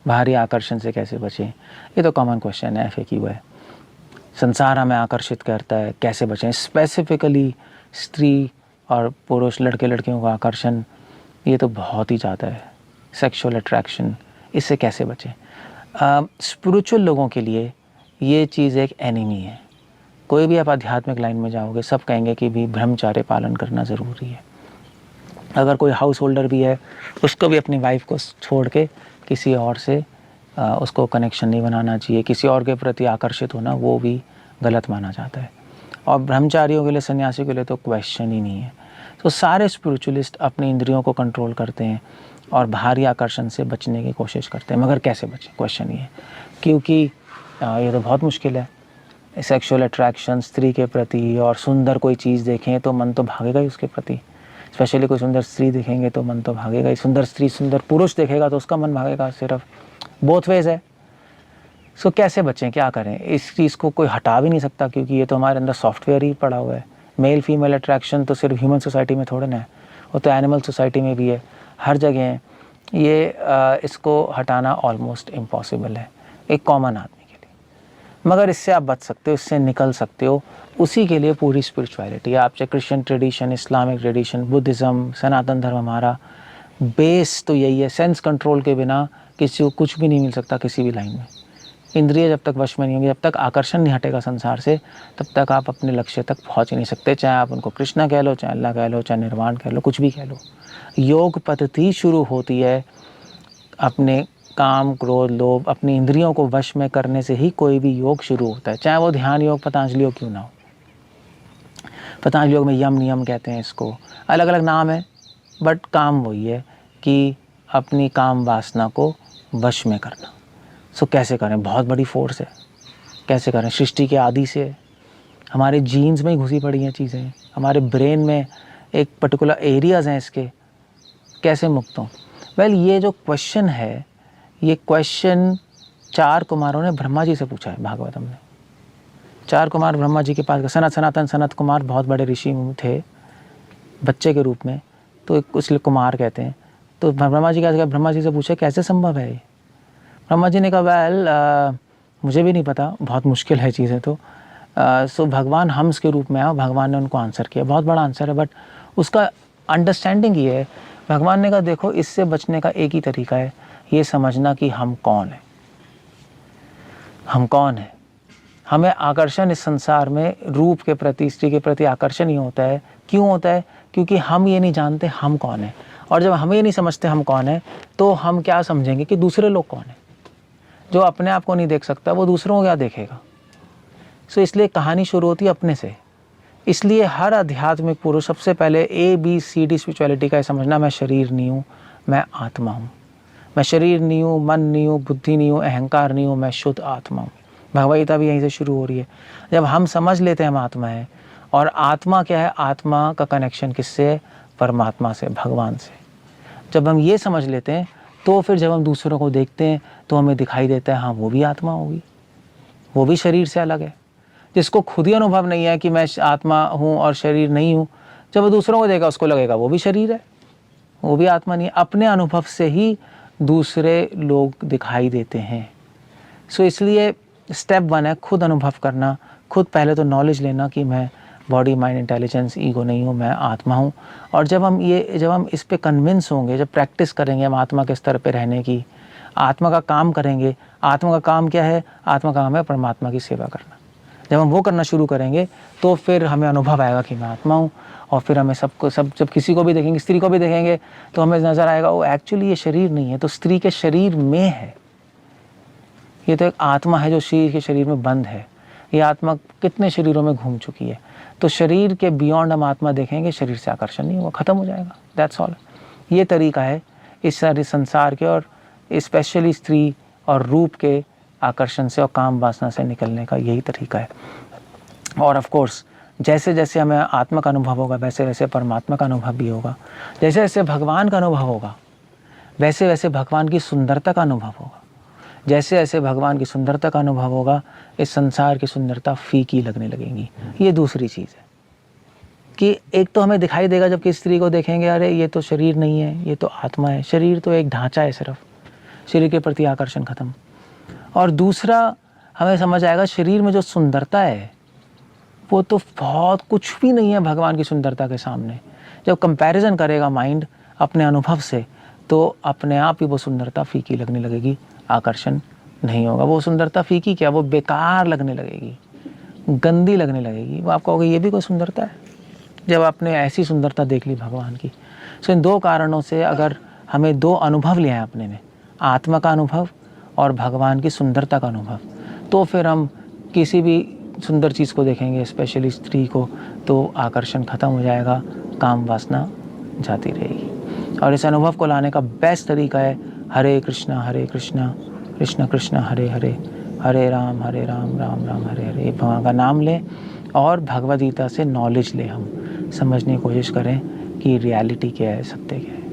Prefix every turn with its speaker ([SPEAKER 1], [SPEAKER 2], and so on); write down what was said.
[SPEAKER 1] बाहरी आकर्षण से कैसे बचें, ये तो कॉमन क्वेश्चन है, FAQ है। संसार हमें आकर्षित करता है, कैसे बचें। स्पेसिफिकली स्त्री और पुरुष, लड़के लड़कियों का आकर्षण, ये तो बहुत ही ज़्यादा है। सेक्सुअल अट्रैक्शन, इससे कैसे बचें। स्पिरिचुअल लोगों के लिए ये चीज़ एक एनिमी है। कोई भी आप आध्यात्मिक लाइन में जाओगे, सब कहेंगे कि भी ब्रह्मचार्य पालन करना ज़रूरी है। अगर कोई हाउस होल्डर भी है, उसको भी अपनी वाइफ को छोड़ के किसी और से उसको कनेक्शन नहीं बनाना चाहिए। किसी और के प्रति आकर्षित होना वो भी गलत माना जाता है। और ब्रह्मचारियों के लिए, सन्यासियों के लिए तो क्वेश्चन ही नहीं है। तो सारे स्पिरिचुअलिस्ट अपनी इंद्रियों को कंट्रोल करते हैं और बाहरी आकर्षण से बचने की कोशिश करते हैं। मगर कैसे बचें, क्वेश्चन ये है। क्योंकि ये तो बहुत मुश्किल है। सेक्सुअल अट्रैक्शन स्त्री के प्रति, और सुंदर कोई चीज़ देखें तो मन तो भागेगा ही उसके प्रति। स्पेशली कोई सुंदर स्त्री देखेंगे तो मन तो भागेगा ही। सुंदर स्त्री सुंदर पुरुष देखेगा तो उसका मन भागेगा। सिर्फ बोथ वेज है। सो कैसे बचें, क्या करें। इस चीज़ को कोई हटा भी नहीं सकता, क्योंकि ये तो हमारे अंदर सॉफ्टवेयर ही पड़ा हुआ है। मेल फीमेल अट्रैक्शन तो सिर्फ ह्यूमन सोसाइटी में थोड़ा ना है, वो तो एनिमल सोसाइटी में भी है, हर जगह है। ये इसको हटाना ऑलमोस्ट इम्पॉसिबल है एक कॉमन आदमी के लिए। मगर इससे आप बच सकते हो, इससे निकल सकते हो। उसी के लिए पूरी स्पिरिचुअलिटी, आप चाहे Christian tradition, Islamic tradition, Buddhism, सनातन धर्म, हमारा बेस तो यही है। सेंस कंट्रोल के बिना किसी को कुछ भी नहीं मिल सकता किसी भी लाइन में। इंद्रिय जब तक वश में नहीं होंगी, जब तक आकर्षण नहीं हटेगा संसार से, तब तक आप अपने लक्ष्य तक पहुंच ही नहीं सकते। चाहे आप उनको कृष्णा कह लो, चाहे अल्लाह कह लो, चाहे निर्वाण कह लो, कुछ भी कह लो। योग पद्धति शुरू होती है अपने काम, क्रोध, लोभ, अपनी इंद्रियों को वश में करने से ही कोई भी योग शुरू होता है। चाहे वो ध्यान योग, पतंजलि योग क्यों ना हो। पतंजलि योग में यम नियम कहते हैं इसको, अलग अलग नाम है, बट काम वही है कि अपनी काम वासना को वश में करना। सो कैसे करें, बहुत बड़ी फोर्स है। कैसे करें, सृष्टि के आदि से हमारे जीन्स में ही घुसी पड़ी हैं चीज़ें, हमारे ब्रेन में एक पर्टिकुलर एरियाज़ हैं इसके। कैसे मुक्त हों। वेल, ये जो क्वेश्चन है, ये क्वेश्चन 4 कुमारों ने ब्रह्मा जी से पूछा है भागवतम में। 4 कुमार ब्रह्मा जी के पास, सनातन सनत कुमार बहुत बड़े ऋषि थे बच्चे के रूप में, तो इसलिए कुमार कहते हैं। तो ब्रह्मा जी क्या, ब्रह्मा जी से पूछे कैसे संभव है ये। ब्रह्मा जी ने कहा वेल मुझे भी नहीं पता, बहुत मुश्किल है चीज़ें तो। सो भगवान हंस के रूप में आया, भगवान ने उनको आंसर किया। बहुत बड़ा आंसर है, बट उसका अंडरस्टैंडिंग ये है। भगवान ने कहा देखो, इससे बचने का एक ही तरीका है, ये समझना कि हम कौन है। हम कौन है। हमें आकर्षण इस संसार में रूप के प्रति, स्त्री के प्रति आकर्षण ही होता है। क्यों होता है? क्योंकि हम ये नहीं जानते हम कौन है। और जब हम ये नहीं समझते हम कौन है, तो हम क्या समझेंगे कि दूसरे लोग कौन है। जो अपने आप को नहीं देख सकता, वो दूसरों को क्या देखेगा। सो इसलिए कहानी शुरू होती है अपने से। इसलिए हर आध्यात्मिक पुरुष सबसे पहले ABCD स्पिरिचुअलिटी का समझना, मैं शरीर नहीं हूँ, मैं आत्मा हूँ। मैं शरीर नहीं हूँ, मन नहीं हूँ, बुद्धि नहीं हूँ, अहंकार नहीं हूँ, मैं शुद्ध आत्मा हूँ। भगवद गीता भी यहीं से शुरू हो रही है। जब हम समझ लेते हैं हम आत्मा है, और आत्मा क्या है, आत्मा का कनेक्शन किससे है, परमात्मा से, भगवान से। जब हम ये समझ लेते हैं, तो फिर जब हम दूसरों को देखते हैं तो हमें दिखाई देता है हाँ वो भी आत्मा होगी, वो भी शरीर से अलग है। जिसको खुद ही अनुभव नहीं है कि मैं आत्मा हूँ और शरीर नहीं हूँ, जब वो दूसरों को देगा उसको लगेगा वो भी शरीर है, वो भी आत्मा नहीं है। अपने अनुभव से ही दूसरे लोग दिखाई देते हैं। सो इसलिए स्टेप 1 है खुद अनुभव करना। खुद पहले तो नॉलेज लेना कि मैं बॉडी, माइंड, इंटेलिजेंस, ईगो नहीं हूँ, मैं आत्मा हूँ। और जब हम इस पे कन्विंस होंगे, जब प्रैक्टिस करेंगे हम आत्मा के स्तर पे रहने की, आत्मा का काम करेंगे। आत्मा का काम क्या है? आत्मा का काम है परमात्मा की सेवा करना। जब हम वो करना शुरू करेंगे तो फिर हमें अनुभव आएगा कि मैं आत्मा हूँ। और फिर हमें जब किसी को भी देखेंगे, स्त्री को भी देखेंगे, तो हमें नज़र आएगा वो एक्चुअली ये शरीर नहीं है, तो स्त्री के शरीर में है। ये तो एक आत्मा है जो शरीर के शरीर में बंद है। ये आत्मा कितने शरीरों में घूम चुकी है। तो शरीर के बियॉन्ड हम आत्मा देखेंगे, शरीर से आकर्षण नहीं होगा, ख़त्म हो जाएगा। That's all. ये तरीका है इस सारे संसार के, और स्पेशली स्त्री और रूप के आकर्षण से और काम वासना से निकलने का यही तरीका है। और ऑफ कोर्स जैसे जैसे हमें आत्मा का अनुभव होगा, वैसे वैसे परमात्मा का अनुभव भी होगा। जैसे जैसे भगवान का अनुभव होगा, वैसे वैसे भगवान की सुंदरता का अनुभव होगा। जैसे जैसे भगवान की सुंदरता का अनुभव होगा, इस संसार की सुंदरता फीकी लगने लगेगी। ये दूसरी चीज़ है कि एक तो हमें दिखाई देगा जब कि स्त्री को देखेंगे, अरे ये तो शरीर नहीं है, ये तो आत्मा है। शरीर तो एक ढांचा है सिर्फ। शरीर के प्रति आकर्षण खत्म। और दूसरा हमें समझ आएगा शरीर में जो सुंदरता है वो तो बहुत कुछ भी नहीं है भगवान की सुंदरता के सामने। जब कंपैरिजन करेगा माइंड अपने अनुभव से तो अपने आप ही वो सुंदरता फीकी लगने लगेगी, आकर्षण नहीं होगा। वो सुंदरता फीकी क्या, वो बेकार लगने लगेगी, गंदी लगने लगेगी। वो आप कहोगे ये भी कोई सुंदरता है, जब आपने ऐसी सुंदरता देख ली भगवान की। सो इन दो कारणों से अगर हमें दो अनुभव लिया है अपने में, आत्मा का अनुभव और भगवान की सुंदरता का अनुभव, तो फिर हम किसी भी सुंदर चीज़ को देखेंगे, स्पेशली स्त्री को, तो आकर्षण खत्म हो जाएगा, काम वासना जाती रहेगी। और इस अनुभव को लाने का बेस्ट तरीका है हरे कृष्णा कृष्ण कृष्ण हरे हरे, हरे राम राम राम हरे हरे। भगवान का नाम लें और भगवद गीता से नॉलेज लें, हम समझने की कोशिश करें कि रियलिटी क्या है, सत्य क्या है।